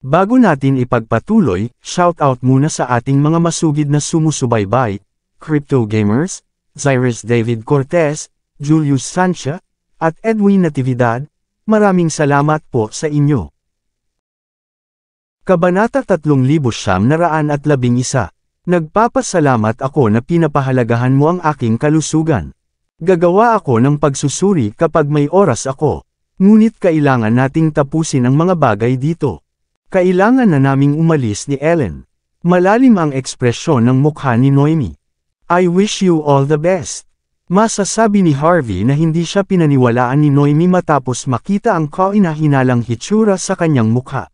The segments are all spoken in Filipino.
Bago natin ipagpatuloy, shoutout muna sa ating mga masugid na sumusubaybay, Crypto Gamers, Cyrus David Cortez, Julius Sancha, at Edwin Natividad. Maraming salamat po sa inyo. Kabanata 3911. Nagpapasalamat ako na pinapahalagahan mo ang aking kalusugan. Gagawa ako ng pagsusuri kapag may oras ako. Ngunit kailangan nating tapusin ang mga bagay dito. Kailangan na naming umalis ni Ellen. Malalim ang ekspresyon ng mukha ni Noemi. I wish you all the best. Masasabi ni Harvey na hindi siya pinaniwalaan ni Noemi matapos makita ang kahinahinalang hitsura sa kanyang mukha.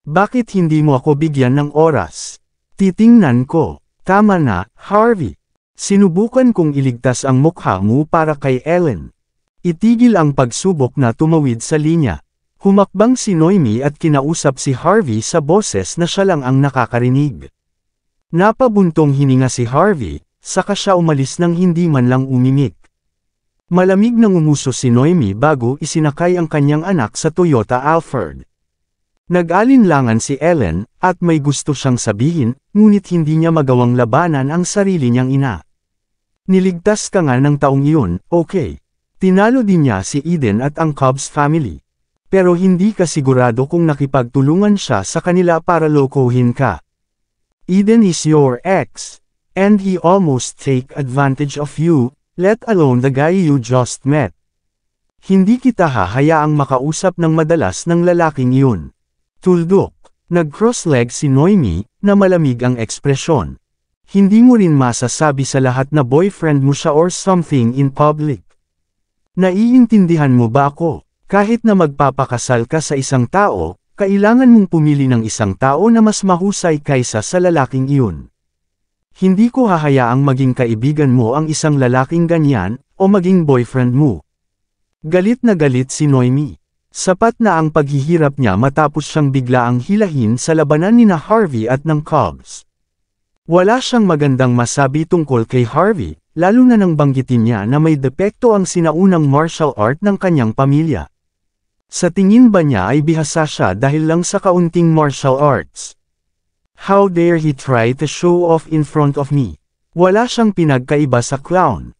Bakit hindi mo ako bigyan ng oras? Titingnan ko. Tama na, Harvey. Sinubukan kong iligtas ang mukha mo para kay Ellen. Itigil ang pagsubok na tumawid sa linya. Humakbang si Noemi at kinausap si Harvey sa boses na siya lang ang nakakarinig. Napabuntong hininga si Harvey, saka siya umalis nang hindi man lang umimik. Malamig nang umuso si Noemi bago isinakay ang kanyang anak sa Toyota Alphard. Nag-alinlangan si Ellen, at may gusto siyang sabihin, ngunit hindi niya magawang labanan ang sarili niyang ina. Niligtas ka nga ng taong iyon, okay. Tinalo din niya si Eden at ang Cobbs family. Pero hindi ka sigurado kung nakipagtulungan siya sa kanila para lokohin ka. Eden is your ex, and he almost take advantage of you, let alone the guy you just met. Hindi kita hahayaang makausap ng madalas ng lalaking iyon. Tuldok. Nag-cross-leg si Noemi, na malamig ang ekspresyon. Hindi mo rin masasabi sa lahat na boyfriend mo siya or something in public. Naiintindihan mo ba ako? Kahit na magpapakasal ka sa isang tao, kailangan mong pumili ng isang tao na mas mahusay kaysa sa lalaking iyon. Hindi ko hahayaang maging kaibigan mo ang isang lalaking ganyan, o maging boyfriend mo. Galit na galit si Noemi. Sapat na ang paghihirap niya matapos siyang biglaang hilahin sa labanan nina Harvey at ng Cobbs. Wala siyang magandang masabi tungkol kay Harvey, lalo na nang banggitin niya na may depekto ang sinaunang martial art ng kanyang pamilya. Sa tingin ba niya ay bihasa siya dahil lang sa kaunting martial arts? How dare he try to show off in front of me? Wala siyang pinagkaiba sa clown.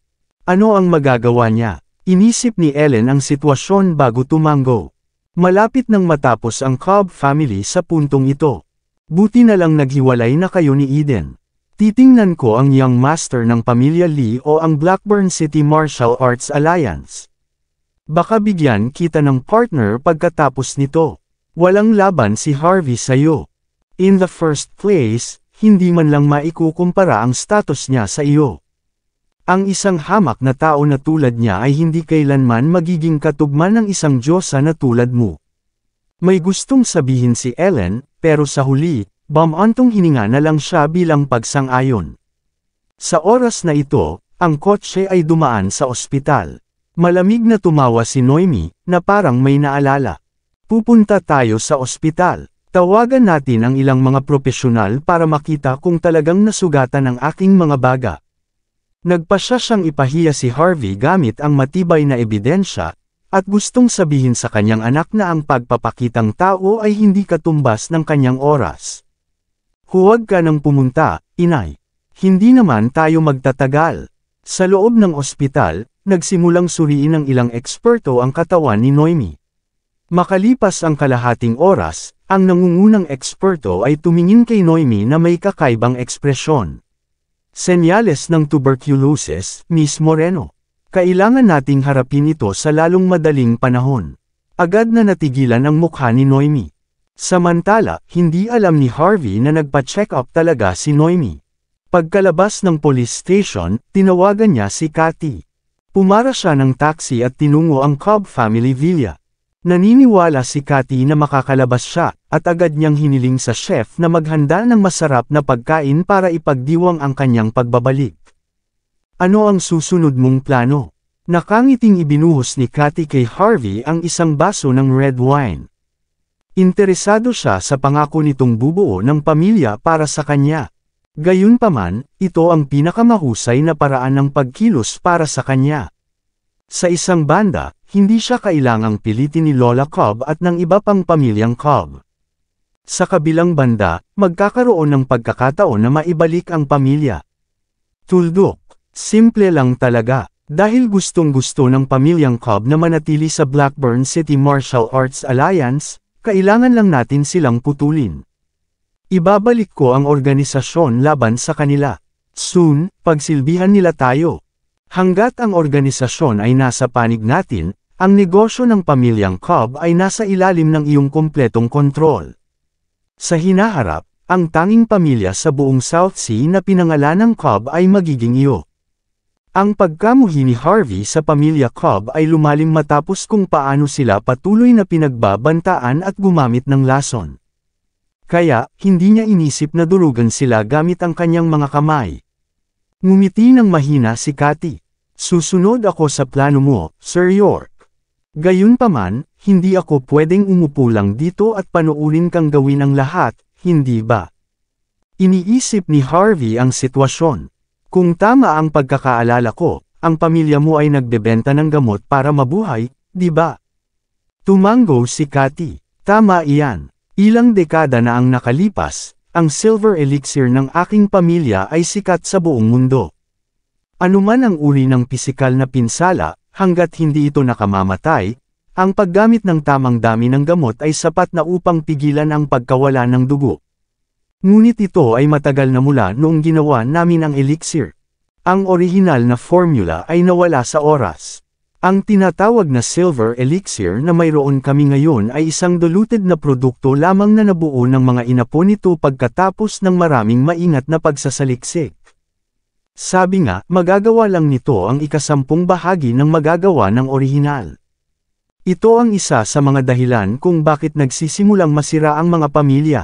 Ano ang magagawa niya? Inisip ni Ellen ang sitwasyon bago tumanggo. Malapit nang matapos ang Cobb family sa puntong ito. Buti na lang naghiwalay na kayo ni Eden. Titingnan ko ang young master ng pamilya Lee o ang Blackburn City Martial Arts Alliance. Baka bigyan kita ng partner pagkatapos nito. Walang laban si Harvey sa'yo. In the first place, hindi man lang maikukumpara ang status niya sa iyo. Ang isang hamak na tao na tulad niya ay hindi kailanman magiging katugman ng isang diyosa na tulad mo. May gustong sabihin si Ellen, pero sa huli, bumantong hininga na lang siya bilang pagsang-ayon. Sa oras na ito, ang kotse ay dumaan sa ospital. Malamig na tumawa si Noemi, na parang may naalala. Pupunta tayo sa ospital. Tawagan natin ang ilang mga propesyonal para makita kung talagang nasugatan ang aking mga baga. Nagpasya siyang ipahiya si Harvey gamit ang matibay na ebidensya, at gustong sabihin sa kanyang anak na ang pagpapakitang tao ay hindi katumbas ng kanyang oras. Huwag ka nang pumunta, inay. Hindi naman tayo magtatagal. Sa loob ng ospital, nagsimulang suriin ng ilang eksperto ang katawan ni Noemi. Makalipas ang kalahating oras, ang nangungunang eksperto ay tumingin kay Noemi na may kakaibang ekspresyon. Senyales ng tuberculosis, Miss Moreno. Kailangan nating harapin ito sa lalong madaling panahon. Agad na natigilan ang mukha ni Noemi. Samantala, hindi alam ni Harvey na nagpa-check up talaga si Noemi. Pagkalabas ng police station, tinawagan niya si Cathy. Pumara siya ng taxi at tinungo ang Cobb family villa. Naniniwala si Cathy na makakalabas siya, at agad niyang hiniling sa chef na maghanda ng masarap na pagkain para ipagdiwang ang kanyang pagbabalik. Ano ang susunod mong plano? Nakangiting ibinuhos ni Cathy kay Harvey ang isang baso ng red wine. Interesado siya sa pangako nitong bubuo ng pamilya para sa kanya. Gayunpaman, ito ang pinakamahusay na paraan ng pagkilos para sa kanya. Sa isang banda, hindi siya kailangang pilitin ni Lola Cobb at ng iba pang pamilyang Cobb. Sa kabilang banda, magkakaroon ng pagkakataon na maibalik ang pamilya. Tuldok, simple lang talaga. Dahil gustong-gusto ng pamilyang Cobb na manatili sa Blackburn City Martial Arts Alliance, kailangan lang natin silang putulin. Ibabalik ko ang organisasyon laban sa kanila. Soon, pagsilbihan nila tayo. Hanggat ang organisasyon ay nasa panig natin, ang negosyo ng pamilyang Cobb ay nasa ilalim ng iyong kumpletong kontrol. Sa hinaharap, ang tanging pamilya sa buong South Sea na pinangalanang Cobb ay magiging iyo. Ang pagkamuhi ni Harvey sa pamilya Cobb ay lumalim matapos kung paano sila patuloy na pinagbabantaan at gumamit ng lason. Kaya, hindi niya inisip na durugan sila gamit ang kanyang mga kamay. Ngumiti ng mahina si Cathy. Susunod ako sa plano mo, Sir York. Gayunpaman, hindi ako pwedeng umupo lang dito at panuurin kang gawin ang lahat, hindi ba? Iniisip ni Harvey ang sitwasyon. Kung tama ang pagkakaalala ko, ang pamilya mo ay nagbebenta ng gamot para mabuhay, di ba? Tumango si Cathy. Tama iyan. Ilang dekada na ang nakalipas, ang silver elixir ng aking pamilya ay sikat sa buong mundo. Anuman ang uri ng pisikal na pinsala, hanggat hindi ito nakamamatay, ang paggamit ng tamang dami ng gamot ay sapat na upang pigilan ang pagkawala ng dugo. Ngunit ito ay matagal na mula noong ginawa namin ang elixir. Ang orihinal na formula ay nawala sa oras. Ang tinatawag na silver elixir na mayroon kami ngayon ay isang diluted na produkto lamang na nabuo ng mga inapo nito pagkatapos ng maraming maingat na pagsasaliksik. Sabi nga, magagawa lang nito ang ika-10 bahagi ng magagawa ng orihinal. Ito ang isa sa mga dahilan kung bakit nagsisimulang masira ang mga pamilya.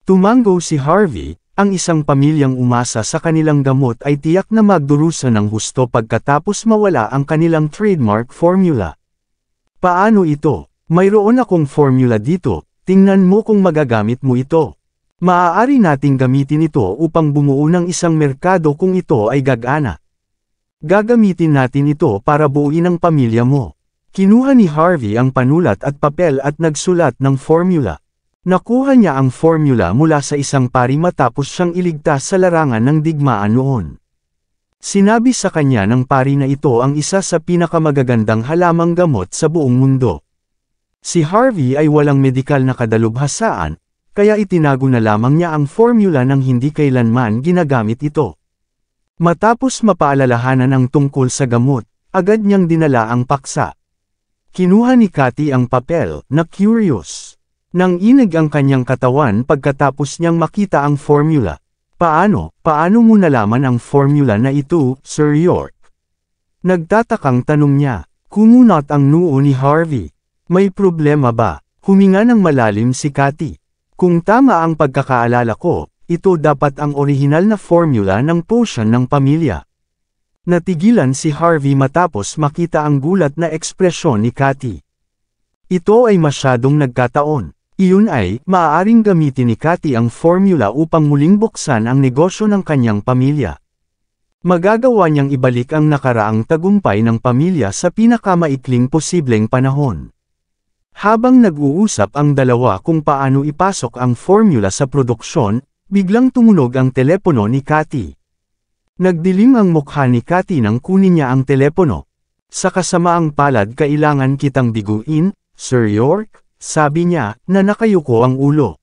Tumango si Harvey, ang isang pamilyang umasa sa kanilang gamot ay tiyak na magdurusa ng husto pagkatapos mawala ang kanilang trademark formula. Paano ito? Mayroon akong formula dito, tingnan mo kung magagamit mo ito. Maaari nating gamitin ito upang bumuo ng isang merkado kung ito ay gagana. Gagamitin natin ito para buuin ang pamilya mo. Kinuha ni Harvey ang panulat at papel at nagsulat ng formula. Nakuha niya ang formula mula sa isang pari matapos siyang iligtas sa larangan ng digmaan noon. Sinabi sa kanya ng pari na ito ang isa sa pinakamagagandang halamang gamot sa buong mundo. Si Harvey ay walang medikal na kadalubhasaan, kaya itinago na lamang niya ang formula nang hindi kailanman ginagamit ito. Matapos mapaalalahanan ang tungkol sa gamot, agad niyang dinala ang paksa. Kinuha ni Cathy ang papel, na curious. Nang inig ang kanyang katawan pagkatapos niyang makita ang formula. Paano mo nalaman ang formula na ito, Sir York? Nagtatakang tanong niya. Kumunot ang noo ni Harvey. May problema ba? Huminga ng malalim si Cathy. Kung tama ang pagkakaalala ko, ito dapat ang orihinal na formula ng potion ng pamilya. Natigilan si Harvey matapos makita ang gulat na ekspresyon ni Cathy. Ito ay masyadong nagkataon. Iyon ay, maaaring gamitin ni Cathy ang formula upang muling buksan ang negosyo ng kanyang pamilya. Magagawa niyang ibalik ang nakaraang tagumpay ng pamilya sa pinakamaikling posibleng panahon. Habang nag-uusap ang dalawa kung paano ipasok ang formula sa produksyon, biglang tumunog ang telepono ni Cathy. Nagdilim ang mukha ni Cathy nang kunin niya ang telepono. Sa kasamaang palad kailangan kitang biguin, Sir York, sabi niya, na nakayuko ang ulo.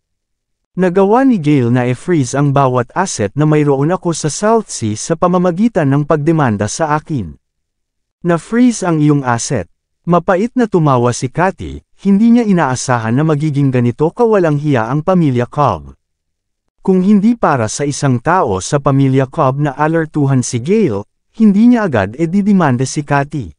Nagawa ni Gale na i-freeze ang bawat asset na mayroon ako sa South Sea sa pamamagitan ng pagdemanda sa akin. Na-freeze ang iyong asset. Mapait na tumawa si Cathy, hindi niya inaasahan na magiging ganito kawalang hiya ang pamilya Cobb. Kung hindi para sa isang tao sa pamilya Cobb na alertuhan si Gale, hindi niya agad didemanda si Cathy.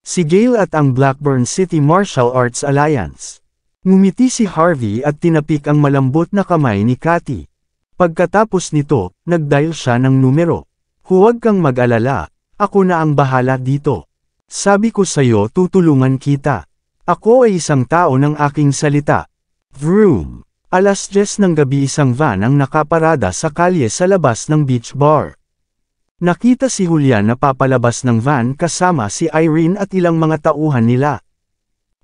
Si Gale at ang Blackburn City Martial Arts Alliance. Ngumiti si Harvey at tinapik ang malambot na kamay ni Cathy. Pagkatapos nito, nag-dial siya ng numero. Huwag kang mag-alala, ako na ang bahala dito. Sabi ko sa'yo tutulungan kita. Ako ay isang tao ng aking salita. Vroom. 10:00 ng gabi isang van ang nakaparada sa kalye sa labas ng beach bar. Nakita si Julian na papalabas ng van kasama si Irene at ilang mga tauhan nila.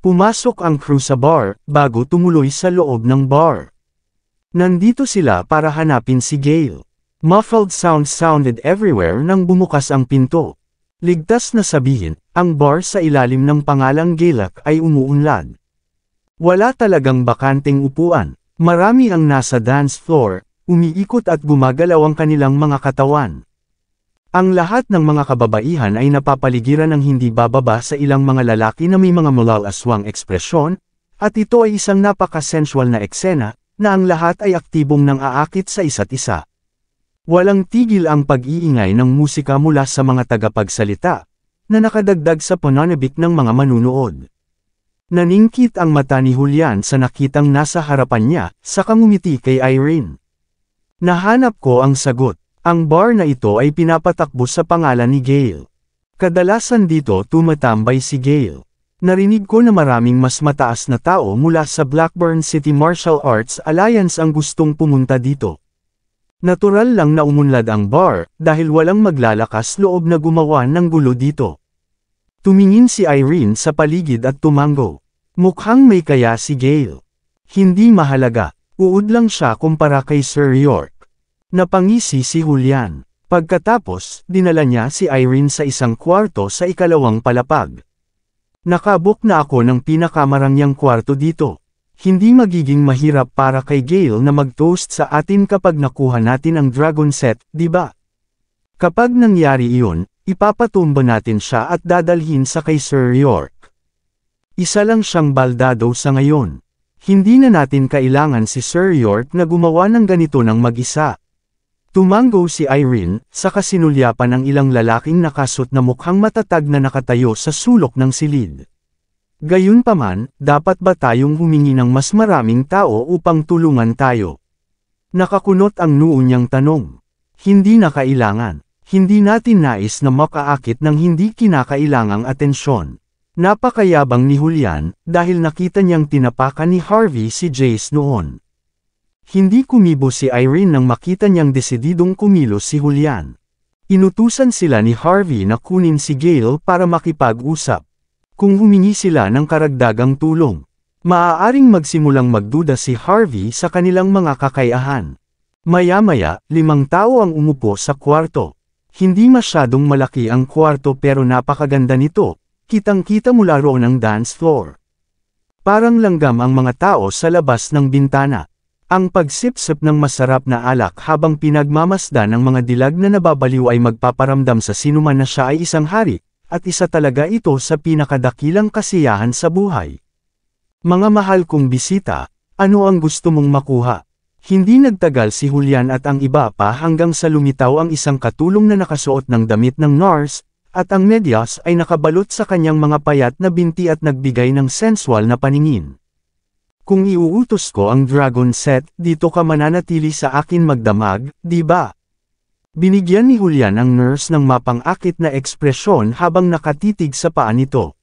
Pumasok ang crew sa bar, bago tumuloy sa loob ng bar. Nandito sila para hanapin si Gale. Muffled sounds sounded everywhere nang bumukas ang pinto. Ligtas na sabihin, ang bar sa ilalim ng pangalang Galak ay umuunlad. Wala talagang bakanteng upuan. Marami ang nasa dance floor, umiikot at gumagalaw ang kanilang mga katawan. Ang lahat ng mga kababaihan ay napapaligiran ng hindi bababa sa ilang mga lalaki na may mga mulal aswang ekspresyon, at ito ay isang napaka-sensual na eksena, na ang lahat ay aktibong nang aakit sa isa't isa. Walang tigil ang pag-iingay ng musika mula sa mga tagapagsalita, na nakadagdag sa pananabik ng mga manunood. Naningkit ang mata ni Julian sa nakitang nasa harapan niya, saka ngumiti kay Irene. Nahanap ko ang sagot. Ang bar na ito ay pinapatakbo sa pangalan ni Gale. Kadalasan dito tumatambay si Gale. Narinig ko na maraming mas mataas na tao mula sa Blackburn City Martial Arts Alliance ang gustong pumunta dito. Natural lang na umunlad ang bar, dahil walang maglalakas loob na gumawa ng gulo dito. Tumingin si Irene sa paligid at tumango. Mukhang may kaya si Gale. Hindi mahalaga, uod lang siya kumpara kay Sir York. Napangisi si Julian. Pagkatapos, dinala niya si Irene sa isang kwarto sa ikalawang palapag. Nakabook na ako ng pinakamarangyang kwarto dito. Hindi magiging mahirap para kay Gale na mag-toast sa atin kapag nakuha natin ang dragon set, di ba? Kapag nangyari iyon, ipapatumba natin siya at dadalhin sa kay Sir York. Isa lang siyang baldado sa ngayon. Hindi na natin kailangan si Sir York na gumawa ng ganito ng mag-isa. Tumango si Irene, sa kasinulyapan ng ilang lalaking nakasut na mukhang matatag na nakatayo sa sulok ng silid. Gayunpaman, dapat ba tayong humingi ng mas maraming tao upang tulungan tayo? Nakakunot ang noo niyang tanong. Hindi na kailangan. Hindi natin nais na makaakit ng hindi kinakailangang atensyon. Napakayabang ni Julian, dahil nakita niyang tinapakan ni Harvey si Jace noon. Hindi kumibo si Irene nang makita niyang desididong kumilos si Julian. Inutusan sila ni Harvey na kunin si Gale para makipag-usap. Kung humingi sila ng karagdagang tulong, maaaring magsimulang magduda si Harvey sa kanilang mga kakayahan. Maya-maya, 5 tao ang umupo sa kwarto. Hindi masyadong malaki ang kwarto pero napakaganda nito, kitang-kita mula roon ang dance floor. Parang langgam ang mga tao sa labas ng bintana. Ang pagsipsip ng masarap na alak habang pinagmamasdan ng mga dilag na nababaliw ay magpaparamdam sa sinuman na siya ay isang hari, at isa talaga ito sa pinakadakilang kasiyahan sa buhay. Mga mahal kong bisita, ano ang gusto mong makuha? Hindi nagtagal si Julian at ang iba pa hanggang sa lumitaw ang isang katulong na nakasuot ng damit ng nurse, at ang medyas ay nakabalot sa kanyang mga payat na binti at nagbigay ng sensual na paningin. Kung iuutos ko ang dragon set, dito ka mananatili sa akin magdamag, di ba? Binigyan ni Julian ang nurse ng mapang-akit na ekspresyon habang nakatitig sa paa nito.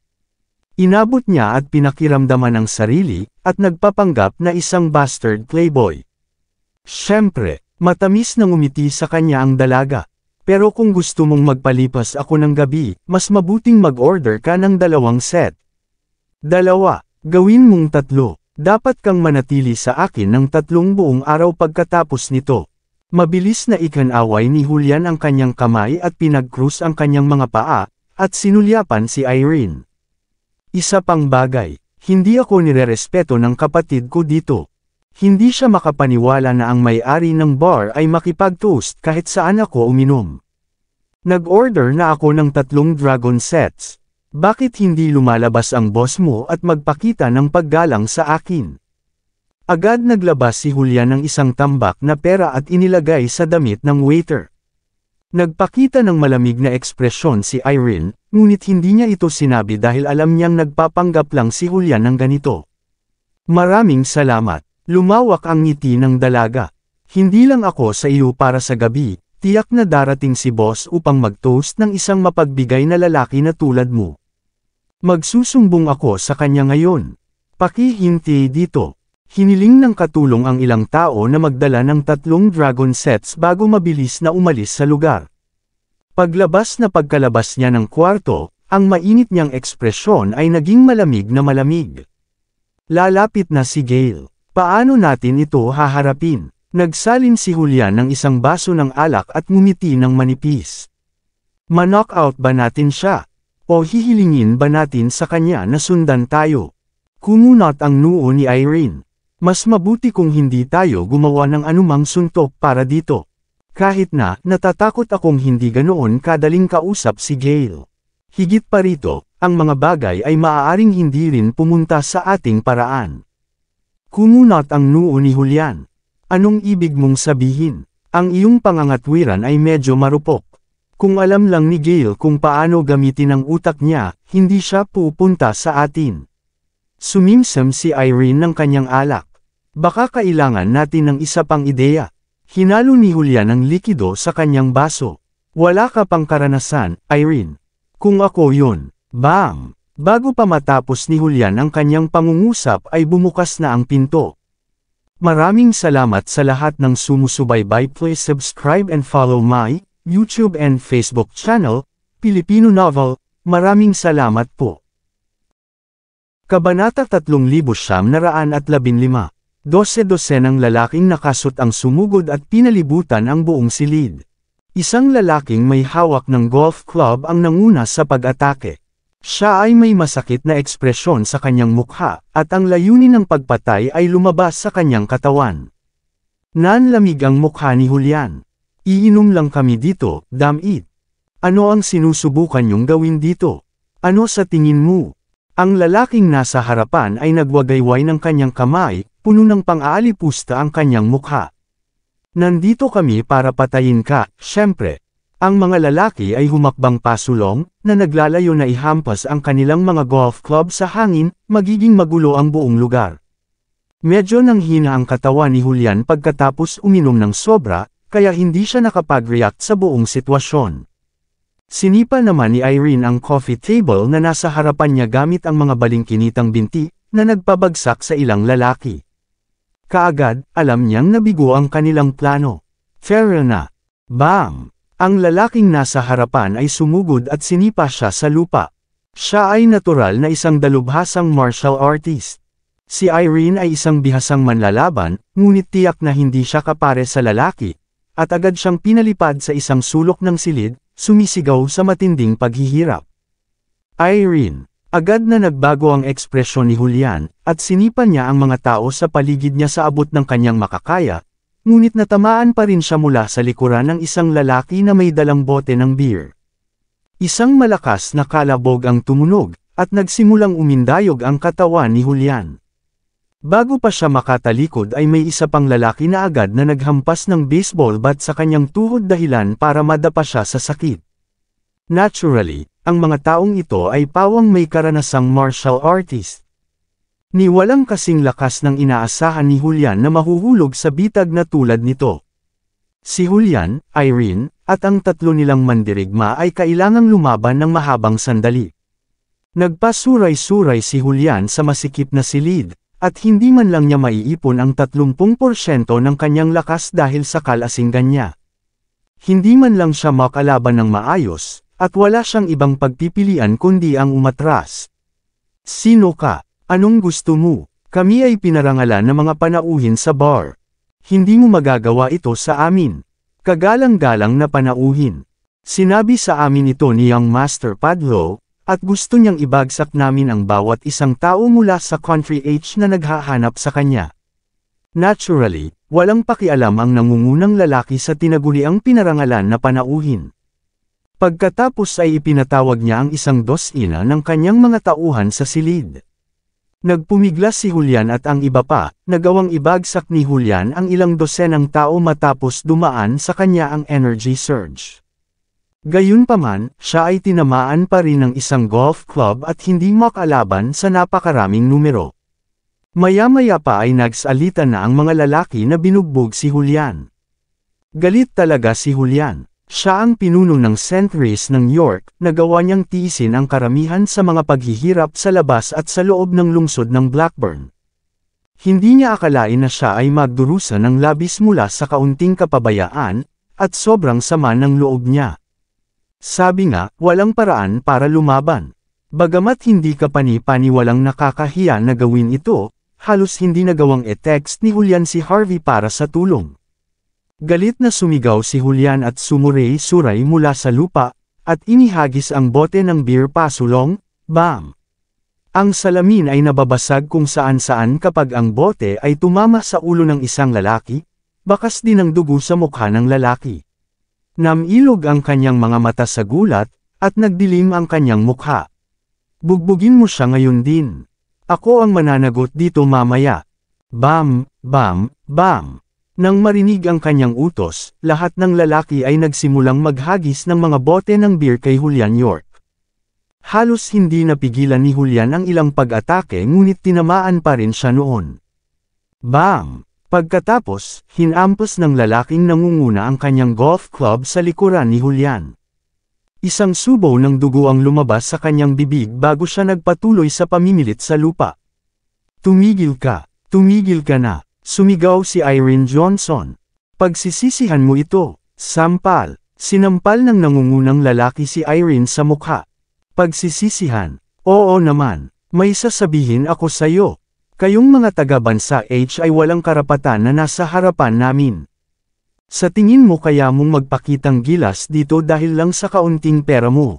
Inabot niya at pinakiramdaman ang sarili, at nagpapanggap na isang bastard playboy. Siyempre, matamis na ngumiti sa kanya ang dalaga. Pero kung gusto mong magpalipas ako ng gabi, mas mabuting mag-order ka ng 2 set. 2, gawin mong 3. Dapat kang manatili sa akin ng 3 buong araw pagkatapos nito. Mabilis na ikanaway ni Julian ang kanyang kamay at pinag-cross ang kanyang mga paa, at sinulyapan si Irene. Isa pang bagay, hindi ako nirerespeto ng kapatid ko dito. Hindi siya makapaniwala na ang may-ari ng bar ay makipag-toast kahit saan ako uminom. Nag-order na ako ng 3 dragon sets. Bakit hindi lumalabas ang boss mo at magpakita ng paggalang sa akin? Agad naglabas si Julian ng isang tambak na pera at inilagay sa damit ng waiter. Nagpakita ng malamig na ekspresyon si Irene, ngunit hindi niya ito sinabi dahil alam niyang nagpapanggap lang si Julian ng ganito. Maraming salamat. Lumawak ang ngiti ng dalaga. Hindi lang ako sa iyo para sa gabi, tiyak na darating si boss upang mag-toast ng isang mapagbigay na lalaki na tulad mo. Magsusumbong ako sa kanya ngayon. Pakihintay dito. Hiniling ng katulong ang ilang tao na magdala ng 3 dragon sets bago mabilis na umalis sa lugar. Paglabas na pagkalabas niya ng kwarto, Ang mainit niyang ekspresyon ay naging malamig na malamig. Lalapit na si Gale. Paano natin ito haharapin? Nagsalin si Julian ng isang baso ng alak at ngumiti ng manipis. Ma-knockout ba natin siya? O hihilingin ba natin sa kanya na sundan tayo? Kumunot ang noo ni Irene. Mas mabuti kung hindi tayo gumawa ng anumang suntok para dito. Kahit na, natatakot akong hindi ganoon kadaling kausap si Gale. Higit pa rito, ang mga bagay ay maaaring hindi rin pumunta sa ating paraan. Kumunot ang noo ni Julian. Anong ibig mong sabihin? Ang iyong pangangatwiran ay medyo marupok. Kung alam lang ni Gale kung paano gamitin ang utak niya, hindi siya pupunta sa atin. Sumimsam si Irene ng kanyang alak. Baka kailangan natin ng isa pang ideya. Hinalo ni Julian ang likido sa kanyang baso. Wala ka pang karanasan, Irene. Kung ako yun, bam! Bago pa matapos ni Julian ang kanyang pangungusap ay bumukas na ang pinto. Maraming salamat sa lahat ng sumusubaybay. Please subscribe and follow my YouTube and Facebook channel, Pilipino Novel. Maraming salamat po. Kabanata 3915. 12 ng lalaking nakasut ang sumugod at pinalibutan ang buong silid. Isang lalaking may hawak ng golf club ang nanguna sa pag-atake. Siya ay may masakit na ekspresyon sa kanyang mukha, at ang layunin ng pagpatay ay lumabas sa kanyang katawan. Nanlamig ang mukha ni Julian. Iinom lang kami dito, damit. Ano ang sinusubukan niyong gawin dito? Ano sa tingin mo? Ang lalaking nasa harapan ay nagwagayway ng kanyang kamay, puno ng pang-aalipusta ang kanyang mukha. Nandito kami para patayin ka, syempre. Ang mga lalaki ay humakbang pasulong, na naglalayo na ihampas ang kanilang mga golf club sa hangin, magiging magulo ang buong lugar. Medyo nanghina ang katawan ni Julian pagkatapos uminom ng sobra, kaya hindi siya nakapag-react sa buong sitwasyon. Sinipa naman ni Irene ang coffee table na nasa harapan niya gamit ang mga balingkinitang binti, na nagpabagsak sa ilang lalaki. Kaagad, alam niyang nabigo ang kanilang plano. Fair na. Bam! Ang lalaking nasa harapan ay sumugod at sinipa siya sa lupa. Siya ay natural na isang dalubhasang martial artist. Si Irene ay isang bihasang manlalaban, ngunit tiyak na hindi siya kapare sa lalaki, at agad siyang pinalipad sa isang sulok ng silid, sumisigaw sa matinding paghihirap. Irene! Agad na nagbago ang ekspresyon ni Julian, at sinipa niya ang mga tao sa paligid niya sa abot ng kanyang makakaya, ngunit natamaan pa rin siya mula sa likuran ng isang lalaki na may dalang bote ng beer. Isang malakas na kalabog ang tumunog, at nagsimulang umindayog ang katawan ni Julian. Bago pa siya makatalikod ay may isa pang lalaki na agad na naghampas ng baseball bat sa kanyang tuhod dahilan para madapa siya sa sakit. Naturally, ang mga taong ito ay pawang may karanasang martial artist. Ni walang kasing lakas ng inaasahan ni Julian na mahuhulog sa bitag na tulad nito. Si Julian, Irene, at ang tatlo nilang mandirigma ay kailangang lumaban ng mahabang sandali. Nagpasuray-suray si Julian sa masikip na silid, at hindi man lang niya maiipon ang 30% ng kanyang lakas dahil sa kalasinggan niya. Hindi man lang siya makalaban ng maayos, at wala siyang ibang pagpipilian kundi ang umatras. Sino ka? Anong gusto mo? Kami ay pinarangalan ng mga panauhin sa bar. Hindi mo magagawa ito sa amin. Kagalang-galang na panauhin. Sinabi sa amin ito ni Young Master Padlo, at gusto niyang ibagsak namin ang bawat isang tao mula sa Country H na naghahanap sa kanya. Naturally, walang pakialam ang nangungunang lalaki sa tinaguriang pinarangalan na panauhin. Pagkatapos ay ipinatawag niya ang isang dosina ng kanyang mga tauhan sa silid. Nagpumiglas si Julian at ang iba pa, nagawang ibagsak ni Julian ang ilang dosenang tao matapos dumaan sa kanya ang energy surge. Gayunpaman, siya ay tinamaan pa rin ng isang golf club at hindi makalaban sa napakaraming numero. Maya-maya pa ay nagsalita na ang mga lalaki na binugbog si Julian. Galit talaga si Julian. Siya ang pinuno ng St. Rhys ng York, nagawa niyang tiisin ang karamihan sa mga paghihirap sa labas at sa loob ng lungsod ng Blackburn. Hindi niya akalain na siya ay magdurusa ng labis mula sa kaunting kapabayaan, at sobrang sama ng loob niya. Sabi nga, walang paraan para lumaban. Bagamat hindi ka pani-paniwalang nakakahiya na gawin ito, halos hindi nagawang e-text ni Julian si Harvey para sa tulong. Galit na sumigaw si Julian at sumuray-suray mula sa lupa, at inihagis ang bote ng beer pasulong, bam! Ang salamin ay nababasag kung saan-saan kapag ang bote ay tumama sa ulo ng isang lalaki, bakas din ang dugo sa mukha ng lalaki. Namilog ang kanyang mga mata sa gulat, at nagdilim ang kanyang mukha. Bugbugin mo siya ngayon din. Ako ang mananagot dito mamaya. Bam, bam, bam. Nang marinig ang kanyang utos, lahat ng lalaki ay nagsimulang maghagis ng mga bote ng beer kay Julian York. Halos hindi napigilan ni Julian ang ilang pag-atake ngunit tinamaan pa rin siya noon. Bam! Pagkatapos, hinampas ng lalaking nangunguna ang kanyang golf club sa likuran ni Julian. Isang subaw ng dugo ang lumabas sa kanyang bibig bago siya nagpatuloy sa pamimilit sa lupa. Tumigil ka na, sumigaw si Irene Johnson. Pagsisisihan mo ito, sampal. Sinampal ng nangungunang lalaki si Irene sa mukha. Pagsisisihan, oo naman, may sasabihin ako sa'yo. Kayong mga taga-bansa H ay walang karapatan na nasa harapan namin. Sa tingin mo kaya mong magpakitang gilas dito dahil lang sa kaunting pera mo?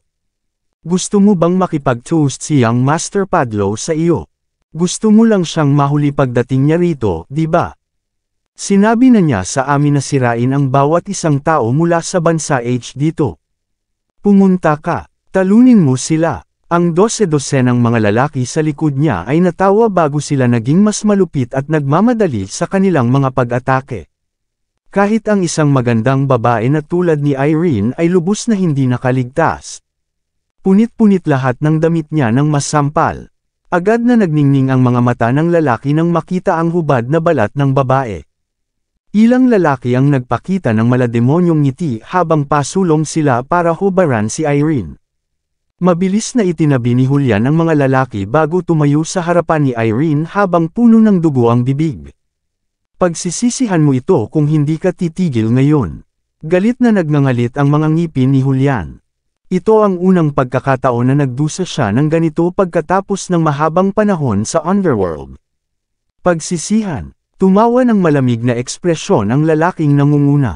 Gusto mo bang makipag-toast si Young Master Padlo sa iyo? Gusto mo lang siyang mahuli pagdating niya rito, di ba? Sinabi na niya sa amin na sirain ang bawat isang tao mula sa bansa H dito. Pumunta ka, talunin mo sila. Ang 12-dosenang mga lalaki sa likod niya ay natawa bago sila naging mas malupit at nagmamadali sa kanilang mga pag-atake. Kahit ang isang magandang babae na tulad ni Irene ay lubos na hindi nakaligtas. Punit-punit lahat ng damit niya ng masampal. Agad na nagningning ang mga mata ng lalaki nang makita ang hubad na balat ng babae. Ilang lalaki ang nagpakita ng malademonyong ngiti habang pasulong sila para hubaran si Irene. Mabilis na itinabi ni Julian ang mga lalaki bago tumayo sa harapan ni Irene habang puno ng dugo ang bibig. Pagsisisihan mo ito kung hindi ka titigil ngayon. Galit na nagngangalit ang mga ngipin ni Julian. Ito ang unang pagkakataon na nagdusa siya ng ganito pagkatapos ng mahabang panahon sa underworld. Pagsisihan, tumawa ng malamig na ekspresyon ang lalaking nangunguna.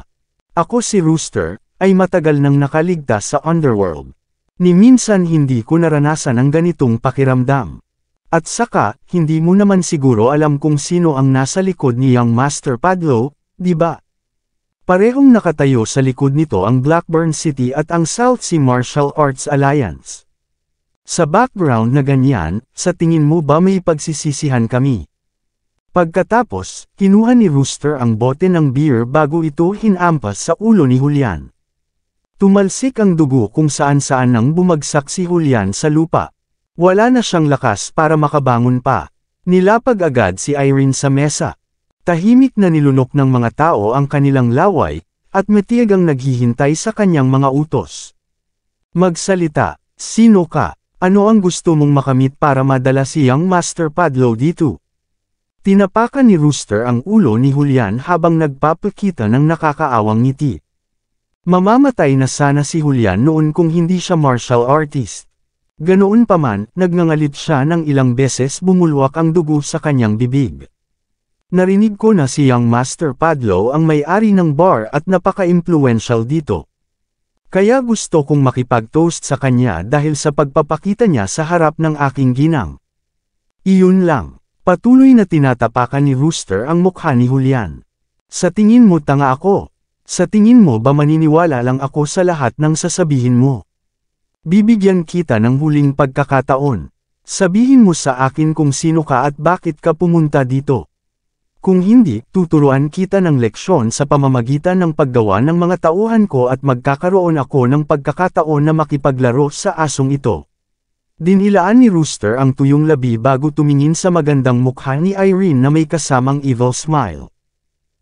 Ako si Rooster, ay matagal nang nakaligtas sa underworld. Ni minsan hindi ko naranasan ang ganitong pakiramdam. At saka, hindi mo naman siguro alam kung sino ang nasa likod ni Young Master Padlo, di ba? Parehong nakatayo sa likod nito ang Blackburn City at ang South Sea Martial Arts Alliance. Sa background na ganyan, sa tingin mo ba may pagsisisihan kami? Pagkatapos, kinuha ni Rooster ang bote ng beer bago ito hinampas sa ulo ni Julian. Tumalsik ang dugo kung saan-saan nang bumagsak si Julian sa lupa. Wala na siyang lakas para makabangon pa. Nilapag agad si Irene sa mesa. Tahimik na nilunok ng mga tao ang kanilang laway, at matiyag ang naghihintay sa kanyang mga utos. Magsalita, sino ka? Ano ang gusto mong makamit para madala si Young Master Padlo dito? Tinapakan ni Rooster ang ulo ni Julian habang nagpapakita ng nakakaawang ngiti. Mamamatay na sana si Julian noon kung hindi siya martial artist. Ganoon pa man, nagngangalit siya ng ilang beses bumulwak ang dugo sa kanyang bibig. Narinig ko na si Young Master Padlo ang may-ari ng bar at napaka-impluential dito. Kaya gusto kong makipag-toast sa kanya dahil sa pagpapakita niya sa harap ng aking ginang. Iyon lang. Patuloy na tinatapakan ni Rooster ang mukha ni Julian. Sa tingin mo tanga ako? Sa tingin mo ba maniniwala lang ako sa lahat ng sasabihin mo? Bibigyan kita ng huling pagkakataon. Sabihin mo sa akin kung sino ka at bakit ka pumunta dito. Kung hindi, tuturuan kita ng leksyon sa pamamagitan ng paggawa ng mga tauhan ko at magkakaroon ako ng pagkakataon na makipaglaro sa asong ito. Dinilaan ni Rooster ang tuyong labi bago tumingin sa magandang mukha ni Irene na may kasamang evil smile.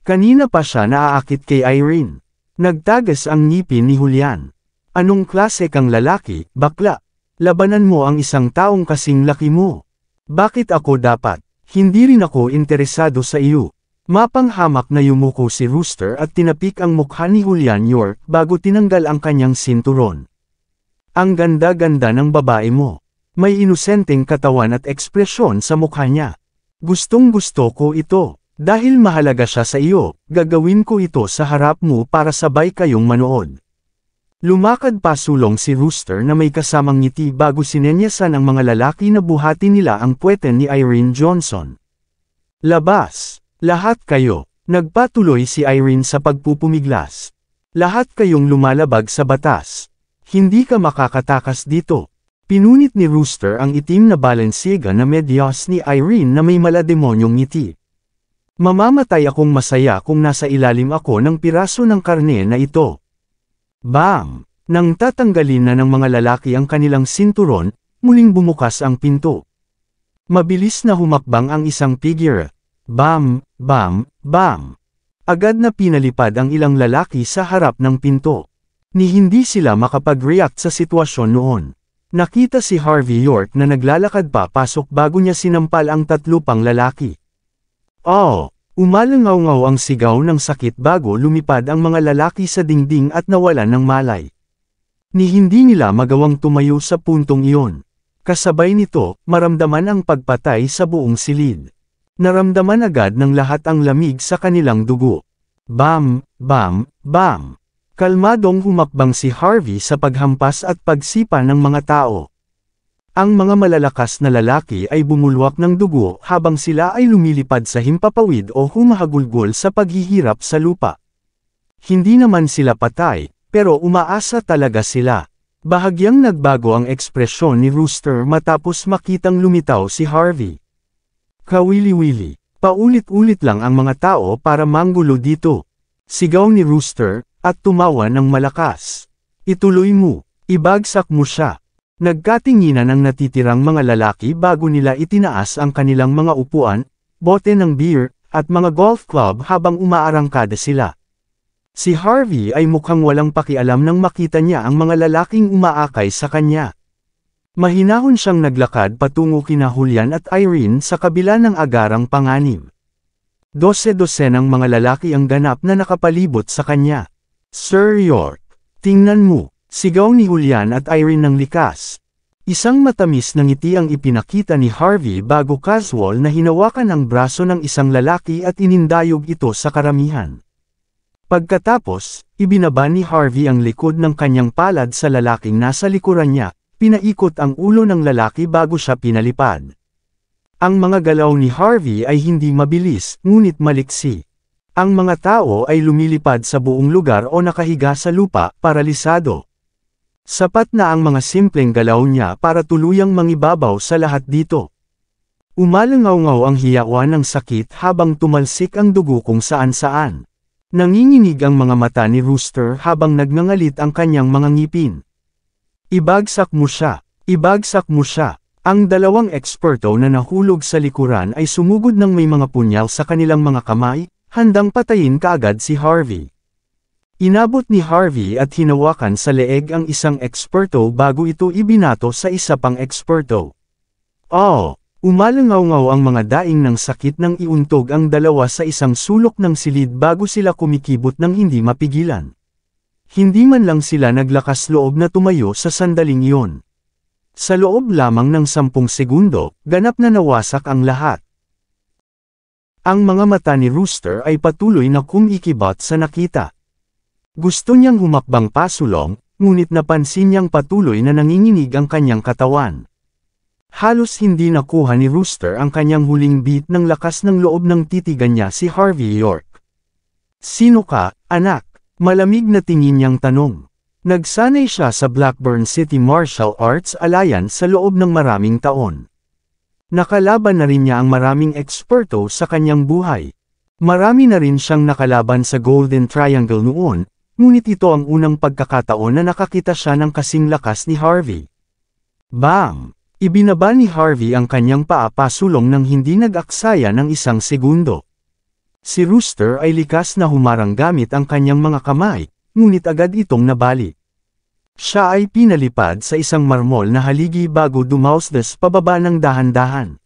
Kanina pa siya naaakit kay Irene. Nagtagas ang ngipin ni Julian. Anong klase kang lalaki, bakla? Labanan mo ang isang taong kasing laki mo. Bakit ako dapat? Hindi rin ako interesado sa iyo. Mapanghamak na yumuko si Rooster at tinapik ang mukha ni Julian York bago tinanggal ang kanyang sinturon. Ang ganda-ganda ng babae mo. May inosenteng katawan at ekspresyon sa mukha niya. Gustong-gusto ko ito. Dahil mahalaga siya sa iyo, gagawin ko ito sa harap mo para sabay kayong manood. Lumakad pa sulong si Rooster na may kasamang ngiti bago sinenyasan ang mga lalaki na buhati nila ang puwete ni Irene Johnson. Labas! Lahat kayo! Nagpatuloy si Irene sa pagpupumiglas. Lahat kayong lumalabag sa batas. Hindi ka makakatakas dito. Pinunit ni Rooster ang itim na Balenciaga na medyas ni Irene na may malademonyong ngiti. Mamamatay akong masaya kung nasa ilalim ako ng piraso ng karne na ito. Bam! Nang tatanggalin na ng mga lalaki ang kanilang sinturon, muling bumukas ang pinto. Mabilis na humakbang ang isang figure. Bam! Bam! Bam! Agad na pinalipad ang ilang lalaki sa harap ng pinto. Ni hindi sila makapag-react sa sitwasyon noon. Nakita si Harvey York na naglalakad pa pasok bago niya sinampal ang 3 pang lalaki. Oh! Umalangaw-ngaw ang sigaw ng sakit bago lumipad ang mga lalaki sa dingding at nawalan ng malay. Ni hindi nila magawang tumayo sa puntong iyon. Kasabay nito, maramdaman ang pagpatay sa buong silid. Naramdaman agad ng lahat ang lamig sa kanilang dugo. Bam! Bam! Bam! Kalmadong humakbang si Harvey sa paghampas at pagsipa ng mga tao. Ang mga malalakas na lalaki ay bumulwak ng dugo habang sila ay lumilipad sa himpapawid o humahagulgol sa paghihirap sa lupa. Hindi naman sila patay, pero umaasa talaga sila. Bahagyang nagbago ang ekspresyon ni Rooster matapos makitang lumitaw si Harvey. Kawili-wili, paulit-ulit lang ang mga tao para manggulo dito. Sigaw ni Rooster, at tumawa ng malakas. Ituloy mo, ibagsak mo siya. Nagkatinginan ang natitirang mga lalaki bago nila itinaas ang kanilang mga upuan, bote ng beer, at mga golf club habang umaarangkada sila. Si Harvey ay mukhang walang pakialam nang makita niya ang mga lalaking umaakay sa kanya. Mahinahon siyang naglakad patungo kina Julian at Irene sa kabila ng agarang panganib. 12-12 ng mga lalaki ang ganap na nakapalibot sa kanya. Sir York, tingnan mo. Sigaw ni Julian at Irene ng likas. Isang matamis na ngiti ang ipinakita ni Harvey bago casual na hinawakan ang braso ng isang lalaki at inindayog ito sa karamihan. Pagkatapos, ibinaba ni Harvey ang likod ng kanyang palad sa lalaking nasa likuran niya, pinaikot ang ulo ng lalaki bago siya pinalipad. Ang mga galaw ni Harvey ay hindi mabilis, ngunit maliksi. Ang mga tao ay lumilipad sa buong lugar o nakahiga sa lupa, paralisado. Sapat na ang mga simpleng galaw niya para tuluyang mangibabaw sa lahat dito. Umalangaw-ngaw ang hiyawan ng sakit habang tumalsik ang dugo kung saan-saan. Nanginginig ang mga mata ni Rooster habang nagngangalit ang kanyang mga ngipin. Ibagsak mo siya! Ibagsak mo siya! Ang dalawang eksperto na nahulog sa likuran ay sumugod ng may mga punyal sa kanilang mga kamay, handang patayin kaagad si Harvey. Inabot ni Harvey at hinawakan sa leeg ang isang eksperto bago ito ibinato sa isa pang eksperto. Oh! Umalangaw-ngaw ang mga daing ng sakit nang iuntog ang dalawa sa isang sulok ng silid bago sila kumikibot ng hindi mapigilan. Hindi man lang sila naglakas loob na tumayo sa sandaling iyon. Sa loob lamang ng 10 segundo, ganap na nawasak ang lahat. Ang mga mata ni Rooster ay patuloy na kumikibot sa nakita. Gusto niyang humakbang pasulong, ngunit napansin niyang patuloy na nanginginig ang kanyang katawan. Halos hindi nakuha ni Rooster ang kanyang huling beat ng lakas ng loob ng titigan niya si Harvey York. Sino ka, anak? Malamig na tingin niyang tanong. Nagsanay siya sa Blackburn City Martial Arts Alliance sa loob ng maraming taon. Nakalaban na rin niya ang maraming eksperto sa kanyang buhay. Marami na rin siyang nakalaban sa Golden Triangle noon, ngunit ito ang unang pagkakataon na nakakita siya ng kasing lakas ni Harvey. Bam! Ibinaba ni Harvey ang kanyang paa pasulong nang hindi nag-aksaya ng 1 segundo. Si Rooster ay likas na humarang gamit ang kanyang mga kamay, ngunit agad itong nabali. Siya ay pinalipad sa isang marmol na haligi bago dumausdas pababa ng dahan-dahan.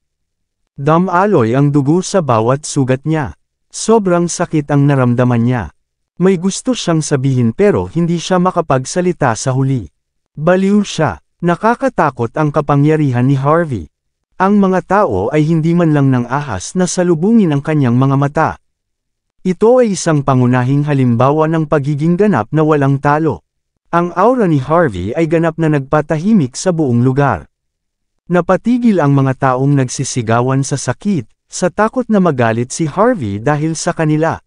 Damaloy ang dugo sa bawat sugat niya. Sobrang sakit ang naramdaman niya. May gusto siyang sabihin pero hindi siya makapagsalita sa huli. Baliw siya. Nakakatakot ang kapangyarihan ni Harvey. Ang mga tao ay hindi man lang nang ahas na salubungin ang kanyang mga mata. Ito ay isang pangunahing halimbawa ng pagiging ganap na walang talo. Ang aura ni Harvey ay ganap na nagpatahimik sa buong lugar. Napatigil ang mga taong nagsisigawan sa sakit, sa takot na magalit si Harvey dahil sa kanila.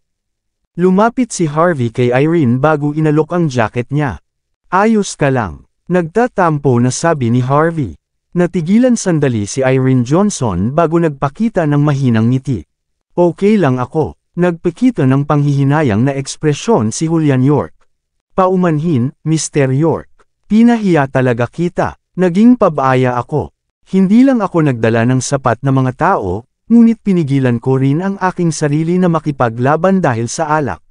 Lumapit si Harvey kay Irene bago inalok ang jacket niya. Ayos ka lang. Nagtatampo na sabi ni Harvey. Natigilan sandali si Irene Johnson bago nagpakita ng mahinang ngiti. Okay lang ako. Nagpakita ng panghihinayang na ekspresyon si Julian York. Paumanhin, Mr. York. Pinahiya talaga kita. Naging pabaaya ako. Hindi lang ako nagdala ng sapat na mga tao, ngunit pinigilan ko rin ang aking sarili na makipaglaban dahil sa alak.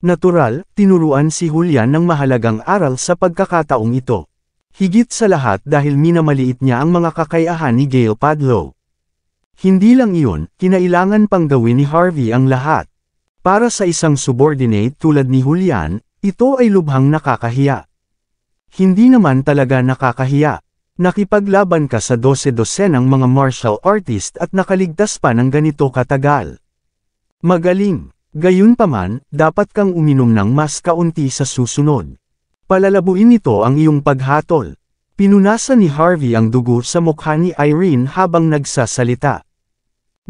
Natural, tinuruan si Julian ng mahalagang aral sa pagkakataong ito. Higit sa lahat dahil minamaliit niya ang mga kakayahan ni Gail Padlow. Hindi lang iyon, kinailangan pang gawin ni Harvey ang lahat. Para sa isang subordinate tulad ni Julian, ito ay lubhang nakakahiya. Hindi naman talaga nakakahiya. Nakipaglaban ka sa 12-dosenang mga martial artist at nakaligtas pa ng ganito katagal. Magaling. Gayunpaman, dapat kang uminom ng mas kaunti sa susunod. Palalabuin nito ang iyong paghatol. Pinunasan ni Harvey ang dugo sa mukha ni Irene habang nagsasalita.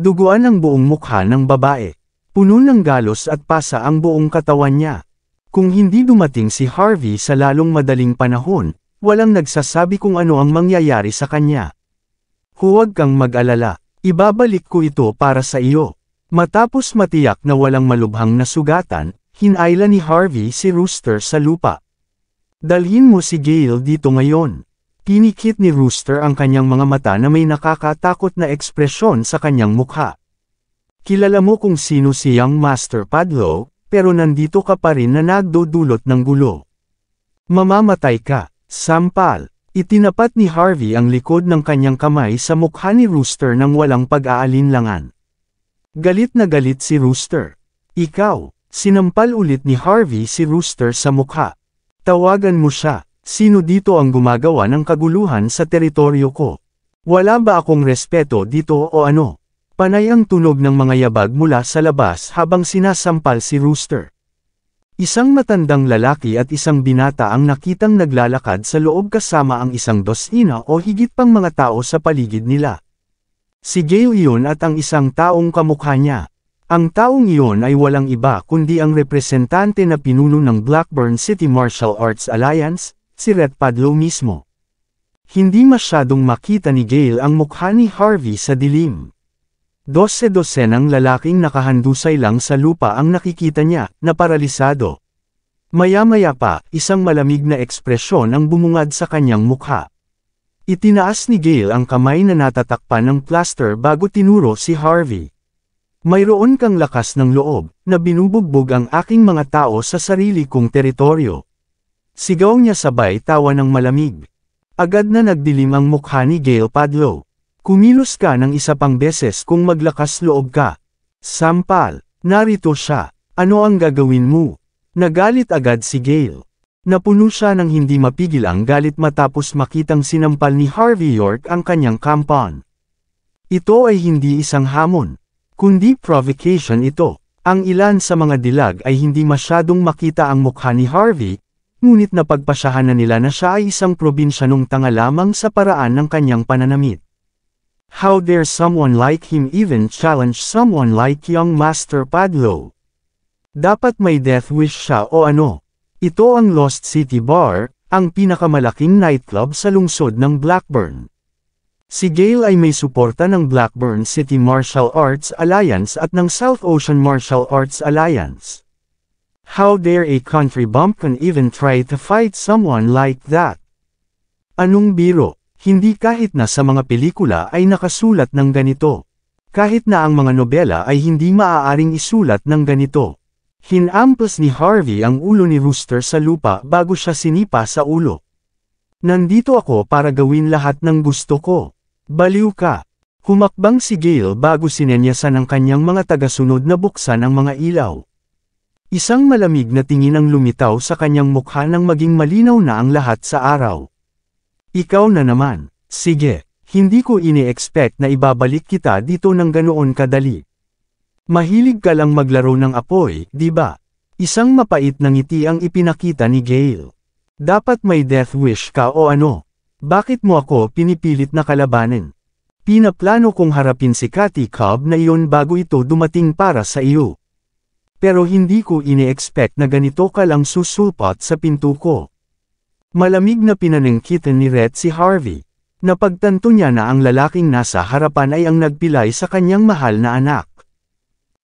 Duguan ang buong mukha ng babae. Puno ng galos at pasa ang buong katawan niya. Kung hindi dumating si Harvey sa lalong madaling panahon, walang nagsasabi kung ano ang mangyayari sa kanya. Huwag kang mag-alala. Ibabalik ko ito para sa iyo. Matapos matiyak na walang malubhang na sugatan, hinayla ni Harvey si Rooster sa lupa. Dalhin mo si Gail dito ngayon. Pinikit ni Rooster ang kanyang mga mata na may nakakatakot na ekspresyon sa kanyang mukha. Kilala mo kung sino si Young Master Padlow, pero nandito ka pa rin na nagdudulot ng gulo. Mamamatay ka. Sampal. Itinapat ni Harvey ang likod ng kanyang kamay sa mukha ni Rooster nang walang pag-aalinlangan. Galit na galit si Rooster. Ikaw. Sinampal ulit ni Harvey si Rooster sa mukha. Tawagan mo siya. Sino dito ang gumagawa ng kaguluhan sa teritoryo ko? Wala ba akong respeto dito o ano? Panay ang tunog ng mga yabag mula sa labas habang sinasampal si Rooster. Isang matandang lalaki at isang binata ang nakitang naglalakad sa loob kasama ang isang dosina o higit pang mga tao sa paligid nila. Si Gail iyon at ang isang taong kamukha niya. Ang taong iyon ay walang iba kundi ang representante na pinuno ng Blackburn City Martial Arts Alliance, si Red Padlow mismo. Hindi masyadong makita ni Gail ang mukha ni Harvey sa dilim. 12-dosenang lalaking nakahandusay lang sa lupa ang nakikita niya, na paralisado. Maya-maya pa, isang malamig na ekspresyon ang bumungad sa kanyang mukha. Itinaas ni Gail ang kamay na natatakpan ng plaster bago tinuro si Harvey. Mayroon kang lakas ng loob, na binubugbog ang aking mga tao sa sarili kong teritoryo. Sigaw niya sabay tawa ng malamig. Agad na nagdilim ang mukha ni Gail Padlow. Kumilos ka ng isa pang beses kung maglakas loob ka. Sampal. Narito siya. Ano ang gagawin mo? Nagalit agad si Gail. Napuno siya ng hindi mapigil ang galit matapos makitang sinampal ni Harvey York ang kanyang kampon. Ito ay hindi isang hamon, kundi provocation ito. Ang ilan sa mga dilag ay hindi masyadong makita ang mukha ni Harvey, ngunit napagpasyahan na nila na siya ay isang probinsyanong tanga lamang sa paraan ng kanyang pananamit. How dare someone like him even challenge someone like young Master Padlow? Dapat may death wish siya o ano? Ito ang Lost City Bar, ang pinakamalaking nightclub sa lungsod ng Blackburn. Si Gail ay may suporta ng Blackburn City Martial Arts Alliance at ng South Ocean Martial Arts Alliance. How dare a country bumpkin even try to fight someone like that? Anong biro? Hindi kahit na sa mga pelikula ay nakasulat ng ganito. Kahit na ang mga nobela ay hindi maaaring isulat ng ganito. Hinampas ni Harvey ang ulo ni Rooster sa lupa bago siya sinipa sa ulo. Nandito ako para gawin lahat ng gusto ko. Baliw ka. Humakbang si Gail bago sinenyasan ng kanyang mga tagasunod na buksan ang mga ilaw. Isang malamig na tingin ang lumitaw sa kanyang mukha nang maging malinaw na ang lahat sa araw. Ikaw na naman. Sige, hindi ko ini-expect na ibabalik kita dito ng ganoon kadali. Mahilig ka lang maglaro ng apoy, di ba? Isang mapait na ngiti ang ipinakita ni Gale. Dapat may death wish ka o ano? Bakit mo ako pinipilit na kalabanin? Pinaplano kong harapin si Katy Cobb na iyon bago ito dumating para sa iyo. Pero hindi ko ini-expect na ganito ka lang susulpot sa pinto ko. Malamig na pinaningkitan ni Rhett si Harvey. Napagtanto niya na ang lalaking nasa harapan ay ang nagpilay sa kanyang mahal na anak.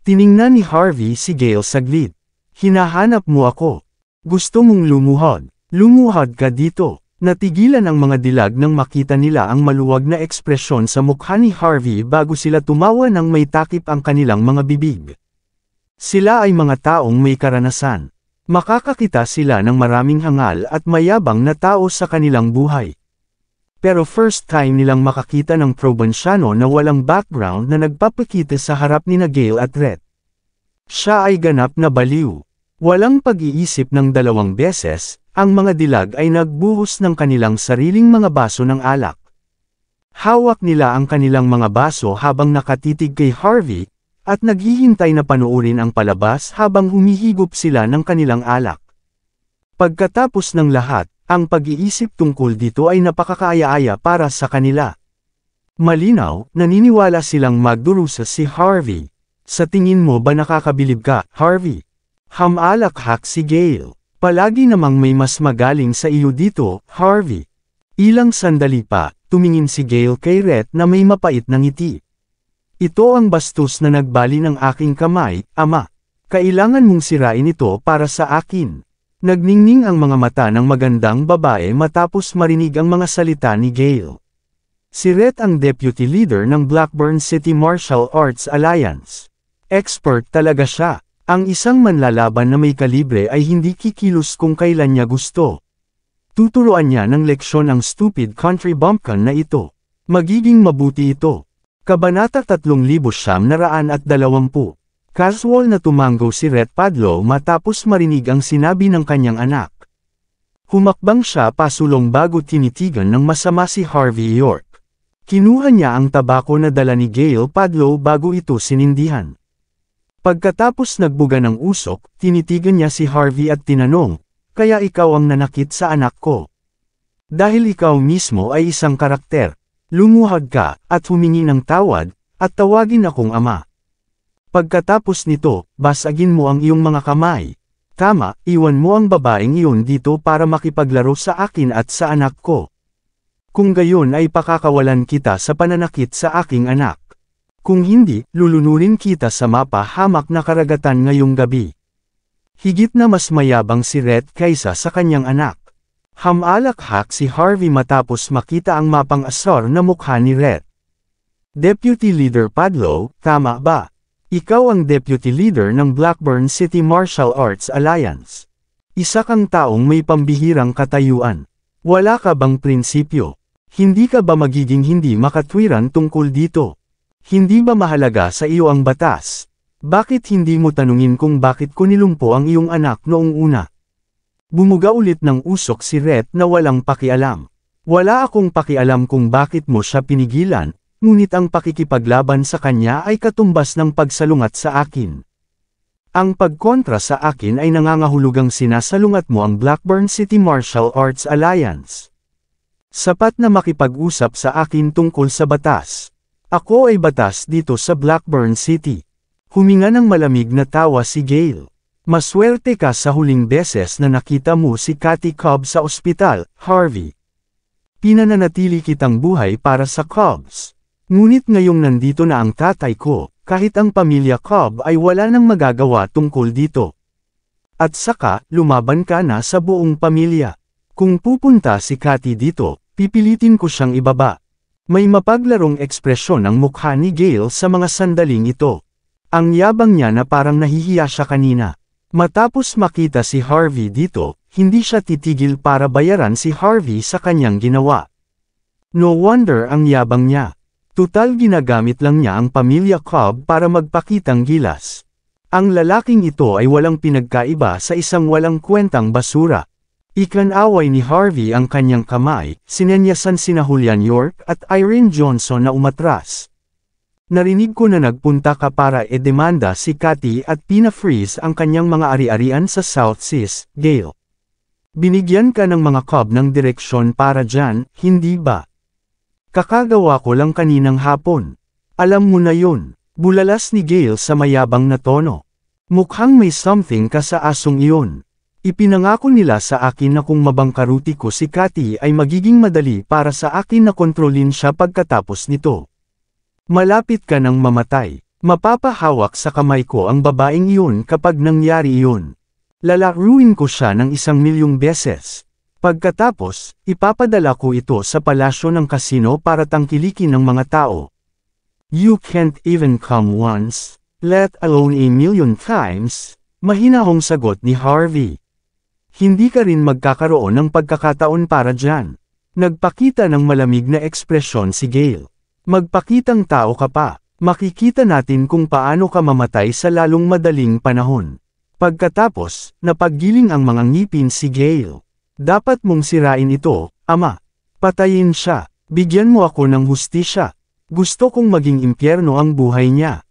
Tiningnan ni Harvey si Gale saglit. Hinahanap mo ako. Gusto mong lumuhod. Lumuhod ka dito. Natigilan ang mga dilag nang makita nila ang maluwag na ekspresyon sa mukha ni Harvey bago sila tumawa nang may takip ang kanilang mga bibig. Sila ay mga taong may karanasan. Makakakita sila ng maraming hangal at mayabang na tao sa kanilang buhay. Pero first time nilang makakita ng probinsyano na walang background na nagpapakita sa harap ni Gale at Rhett. Siya ay ganap na baliw. Walang pag-iisip ng dalawang beses, ang mga dilag ay nagbuhos ng kanilang sariling mga baso ng alak. Hawak nila ang kanilang mga baso habang nakatitig kay Harvey, at naghihintay na panuorin ang palabas habang humihigop sila ng kanilang alak. Pagkatapos ng lahat, ang pag-iisip tungkol dito ay napakakaaya-aya para sa kanila. Malinaw, naniniwala silang magdurusa si Harvey. Sa tingin mo ba nakakabilib ka, Harvey? Hamalakhak si Gale. Palagi namang may mas magaling sa iyo dito, Harvey. Ilang sandali pa, tumingin si Gale kay Rhett na may mapait na ngiti. Ito ang bastos na nagbali ng aking kamay, ama. Kailangan mong sirain ito para sa akin. Nagningning ang mga mata ng magandang babae matapos marinig ang mga salita ni Gale. Si Rhett ang deputy leader ng Blackburn City Martial Arts Alliance. Expert talaga siya. Ang isang manlalaban na may kalibre ay hindi kikilos kung kailan niya gusto. Tuturuan niya ng leksyon ang stupid country bumpkin na ito. Magiging mabuti ito. Kabanata 3920. Casual na tumango si Rhett Padlow matapos marinig ang sinabi ng kanyang anak. Humakbang siya pasulong bago tinitigan ng masama si Harvey York. Kinuha niya ang tabako na dala ni Gale Padlow bago ito sinindihan. Pagkatapos nagbuga ng usok, tinitigan niya si Harvey at tinanong, kaya ikaw ang nanakit sa anak ko. Dahil ikaw mismo ay isang karakter, lumuhod ka, at humingi ng tawad, at tawagin akong ama. Pagkatapos nito, basagin mo ang iyong mga kamay. Tama, iwan mo ang babaeng iyon dito para makipaglaro sa akin at sa anak ko. Kung gayon ay pakakawalan kita sa pananakit sa aking anak. Kung hindi, lulunurin kita sa mapahamak na karagatan ngayong gabi. Higit na mas mayabang si Rhett kaysa sa kanyang anak. Hamalakhak si Harvey matapos makita ang mapang-asar na mukha ni Rhett. Deputy Leader Padlow, tama ba? Ikaw ang deputy leader ng Blackburn City Martial Arts Alliance. Isa kang taong may pambihirang katayuan. Wala ka bang prinsipyo? Hindi ka ba magiging hindi makatwiran tungkol dito? Hindi ba mahalaga sa iyo ang batas? Bakit hindi mo tanungin kung bakit ko nilumpo ang iyong anak noong una? Bumuga ulit ng usok si Rhett na walang pakialam. Wala akong pakialam kung bakit mo siya pinigilan, ngunit ang pakikipaglaban sa kanya ay katumbas ng pagsalungat sa akin. Ang pagkontra sa akin ay nangangahulugang sinasalungat mo ang Blackburn City Martial Arts Alliance. Sapat na makipag-usap sa akin tungkol sa batas. Ako ay batas dito sa Blackburn City. Huminga ng malamig na tawa si Gale. Maswerte ka sa huling beses na nakita mo si Katy Cobb sa ospital, Harvey. Pinananatili kitang buhay para sa Cobbs. Ngunit ngayong nandito na ang tatay ko, kahit ang pamilya Cobb ay wala nang magagawa tungkol dito. At saka, lumaban ka na sa buong pamilya. Kung pupunta si Katy dito, pipilitin ko siyang ibaba. May mapaglarong ekspresyon ang mukha ni Gale sa mga sandaling ito. Ang yabang niya na parang nahihiya siya kanina. Matapos makita si Harvey dito, hindi siya titigil para bayaran si Harvey sa kanyang ginawa. No wonder ang yabang niya. Tutal ginagamit lang niya ang pamilya Cobb para magpakitang gilas. Ang lalaking ito ay walang pinagkaiba sa isang walang kwentang basura. Ikinaway ni Harvey ang kanyang kamay, sinenyasan sina Julian York at Irene Johnson na umatras. Narinig ko na nagpunta ka para edemanda si Cathy at pina-freeze ang kanyang mga ari-arian sa South Seas, Gale. Binigyan ka ng mga cub ng direksyon para dyan, hindi ba? Kakagawa ko lang kaninang hapon. Alam mo na yun, bulalas ni Gale sa mayabang na tono. Mukhang may something ka sa asong iyon. Ipinangako nila sa akin na kung mabangkaruti ko si Cathy ay magiging madali para sa akin na kontrolin siya pagkatapos nito. Malapit ka nang mamatay. Mapapahawak sa kamay ko ang babaeng iyon kapag nangyari iyon. Lalaruin ko siya ng 1,000,000 beses. Pagkatapos, ipapadala ko ito sa palasyo ng kasino para tangkilikin ng mga tao. You can't even come once, let alone 1,000,000 times, mahinahong sagot ni Harvey. Hindi ka rin magkakaroon ng pagkakataon para dyan. Nagpakita ng malamig na ekspresyon si Gale. Magpakitang tao ka pa, makikita natin kung paano ka mamatay sa lalong madaling panahon. Pagkatapos, napaggiling ang mga ngipin si Gale. Dapat mong sirain ito, ama. Patayin siya, bigyan mo ako ng hustisya. Gusto kong maging impyerno ang buhay niya.